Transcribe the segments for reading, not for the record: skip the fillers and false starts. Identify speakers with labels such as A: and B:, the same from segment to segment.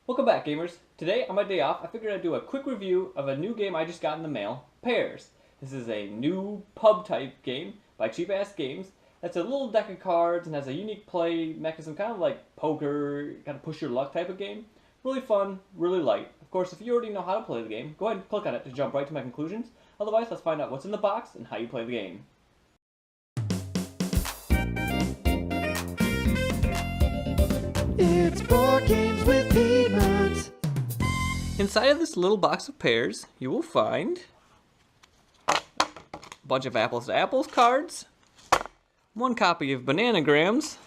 A: Welcome back, gamers. Today, on my day off, I figured I'd do a quick review of a new game I just got in the mail, Pairs. This is a new pub-type game by Cheap Ass Games that's a little deck of cards and has a unique play mechanism, kind of like poker, kind of push your luck type of game. Really fun, really light. Of course, if you already know how to play the game, go ahead and click on it to jump right to my conclusions. Otherwise, let's find out what's in the box and how you play the game.
B: It's board games with PeedMont.
A: Inside of this little box of Pairs, you will find a bunch of apples to apples cards, one copy of Bananagrams.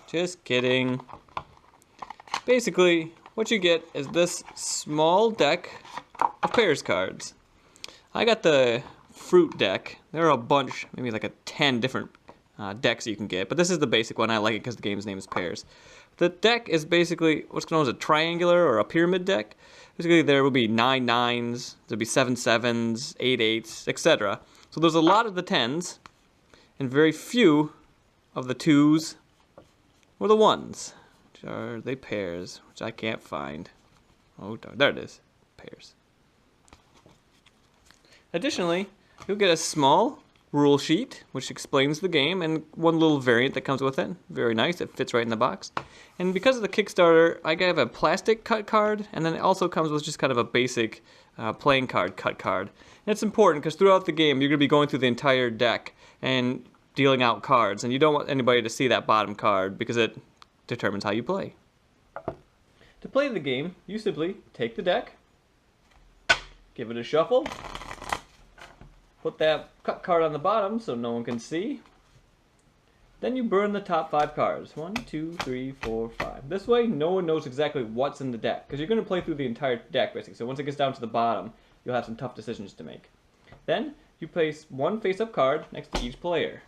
A: Just kidding. Basically, what you get is this small deck of Pairs cards. I got the fruit deck. There are a bunch, maybe like 10 different decks you can get, but this is the basic one. I like it because the game's name is Pairs. The deck is basically what's known as a triangular or a pyramid deck. Basically, there will be 9 nines, there'll be 7 sevens, 8 eights, etc. So there's a lot of the 10s, and very few of the 2s or the 1s. Which are they pairs, which I can't find. Oh, there it is. Pairs. Additionally, you'll get a small rule sheet, which explains the game, and one little variant that comes with it. Very nice, it fits right in the box. And because of the Kickstarter, I have a plastic cut card, and then it also comes with just kind of a basic playing card cut card. And it's important because throughout the game, you're going to be going through the entire deck and dealing out cards, and you don't want anybody to see that bottom card because it determines how you play. To play the game, you simply take the deck, give it a shuffle, put that cut card on the bottom so no one can see. Then you burn the top 5 cards. 1, 2, 3, 4, 5. This way, no one knows exactly what's in the deck, because you're going to play through the entire deck, basically. So once it gets down to the bottom, you'll have some tough decisions to make. Then, you place one face-up card next to each player.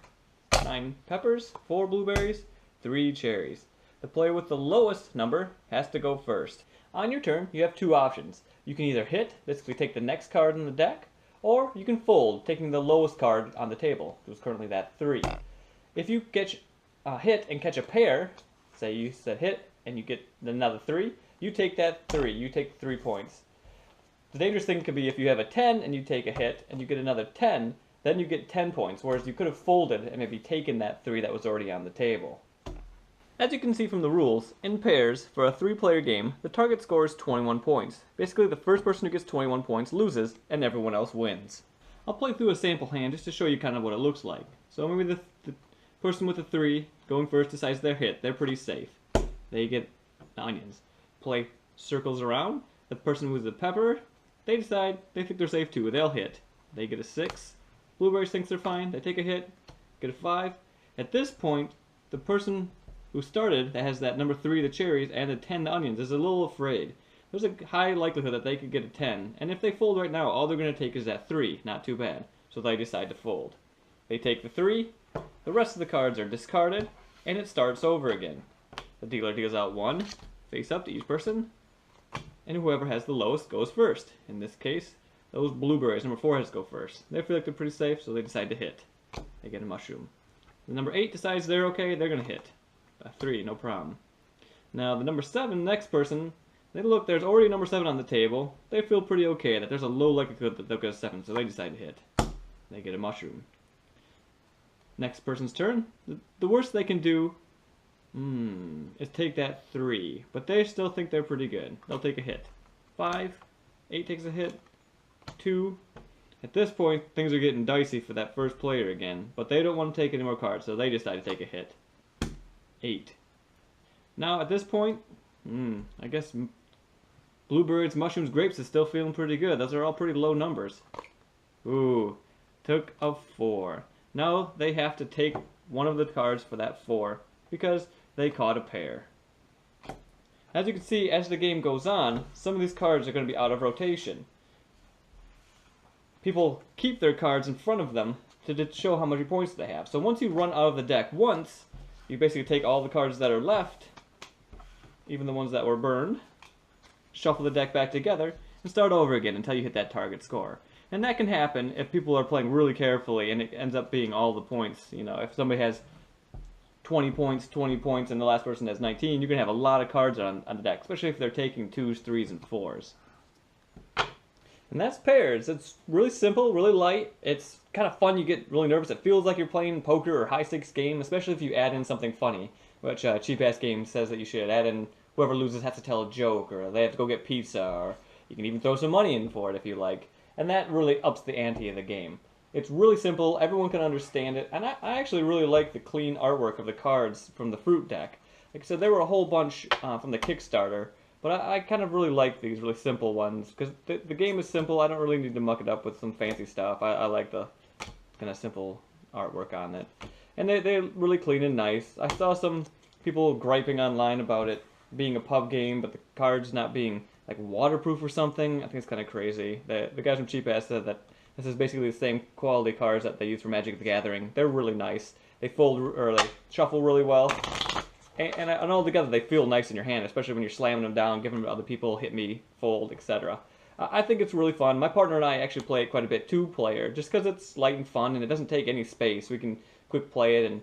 A: 9 peppers, 4 blueberries, 3 cherries. The player with the lowest number has to go first. On your turn, you have 2 options. You can either hit, basically take the next card in the deck, or you can fold, taking the lowest card on the table, which is currently that 3. If you get a hit and catch a pair, say you said hit and you get another 3, you take that 3, you take 3 points. The dangerous thing could be if you have a 10 and you take a hit and you get another 10, then you get 10 points, whereas you could have folded and maybe taken that 3 that was already on the table. As you can see from the rules, in Pairs, for a 3-player game, the target score is 21 points. Basically, the first person who gets 21 points loses, and everyone else wins. I'll play through a sample hand just to show you kind of what it looks like. So maybe the person with the 3 going first decides their hit. They're pretty safe. They get onions. Play circles around. The person with the pepper, they decide they think they're safe too. They'll hit. They get a 6. Blueberries thinks they're fine. They take a hit, get a 5. At this point, the person who started that has that number 3, the cherries, and the 10, the onions, is a little afraid. There's a high likelihood that they could get a 10, and if they fold right now, all they're going to take is that 3, not too bad, so they decide to fold. They take the 3, the rest of the cards are discarded, and it starts over again. The dealer deals out 1, face up to each person, and whoever has the lowest goes first. In this case, those blueberries, number 4, has to go first. They feel like they're pretty safe, so they decide to hit. They get a mushroom. The number 8 decides they're okay, they're going to hit. 3, no problem. Now the number 7, next person, they look, there's already number 7 on the table. They feel pretty okay that there's a low likelihood that they'll get a 7, so they decide to hit. They get a mushroom. Next person's turn. The worst they can do is take that 3, but they still think they're pretty good. They'll take a hit. 5, 8 takes a hit, 2. At this point, things are getting dicey for that first player again, but they don't want to take any more cards, so they decide to take a hit. 8. Now at this point, I guess blueberries, mushrooms, grapes is still feeling pretty good. Those are all pretty low numbers. Ooh, took a 4. Now they have to take one of the cards for that 4 because they caught a pair. As you can see, as the game goes on, some of these cards are going to be out of rotation. People keep their cards in front of them to show how many points they have. So once you run out of the deck once, you basically take all the cards that are left, even the ones that were burned, shuffle the deck back together, and start over again until you hit that target score. And that can happen if people are playing really carefully and it ends up being all the points. You know, if somebody has 20 points, 20 points, and the last person has 19, you're going to have a lot of cards on the deck, especially if they're taking 2s, 3s, and 4s. And that's Pairs. It's really simple, really light. It's kind of fun. You get really nervous. It feels like you're playing poker or high-stakes game, especially if you add in something funny, which Cheap Ass Game says that you should add in whoever loses has to tell a joke, or they have to go get pizza, or you can even throw some money in for it if you like. And that really ups the ante of the game. It's really simple, everyone can understand it, and I actually really like the clean artwork of the cards from the fruit deck. Like I said, there were a whole bunch from the Kickstarter, but I kind of really like these really simple ones, because the game is simple. I don't really need to muck it up with some fancy stuff. I like the kind of simple artwork on it. And they're really clean and nice. I saw some people griping online about it being a pub game, but the cards not being like waterproof or something. I think it's kind of crazy. The guys from Cheap Ass said that this is basically the same quality cards that they use for Magic the Gathering. They're really nice. They fold or they shuffle really well, and all together they feel nice in your hand, especially when you're slamming them down, giving them to other people, hit me, fold, etc. I think it's really fun. My partner and I actually play it quite a bit, 2-player, just because it's light and fun and it doesn't take any space. We can quick play it, and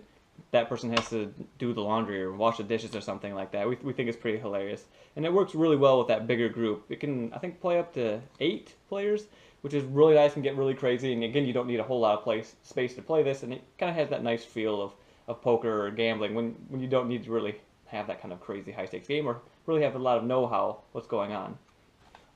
A: that person has to do the laundry or wash the dishes or something like that. We think it's pretty hilarious, and it works really well with that bigger group. It can, I think, play up to 8 players, which is really nice and get really crazy. And again, you don't need a whole lot of space to play this, and it kind of has that nice feel of poker or gambling when you don't need to really have that kind of crazy high stakes game or really have a lot of know-how what's going on.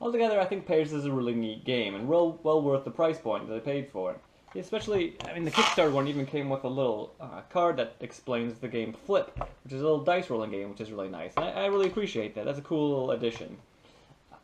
A: Altogether, I think Pairs is a really neat game and well worth the price point that I paid for it. Especially, I mean, the Kickstarter one even came with a little card that explains the game Flip, which is a little dice rolling game, which is really nice. And I really appreciate that. That's a cool little addition.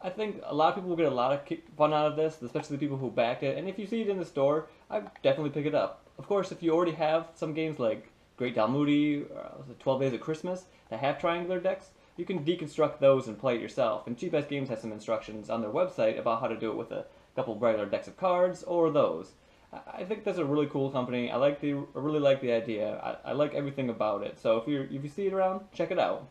A: I think a lot of people will get a lot of fun out of this, especially the people who backed it. And if you see it in the store, I'd definitely pick it up. Of course, if you already have some games like Great Dalmoody, or 12 Days of Christmas, that have triangular decks, you can deconstruct those and play it yourself. And Cheap Ass Games has some instructions on their website about how to do it with a couple regular decks of cards or those. I think that's a really cool company. I really like the idea. I like everything about it. So if you see it around, check it out.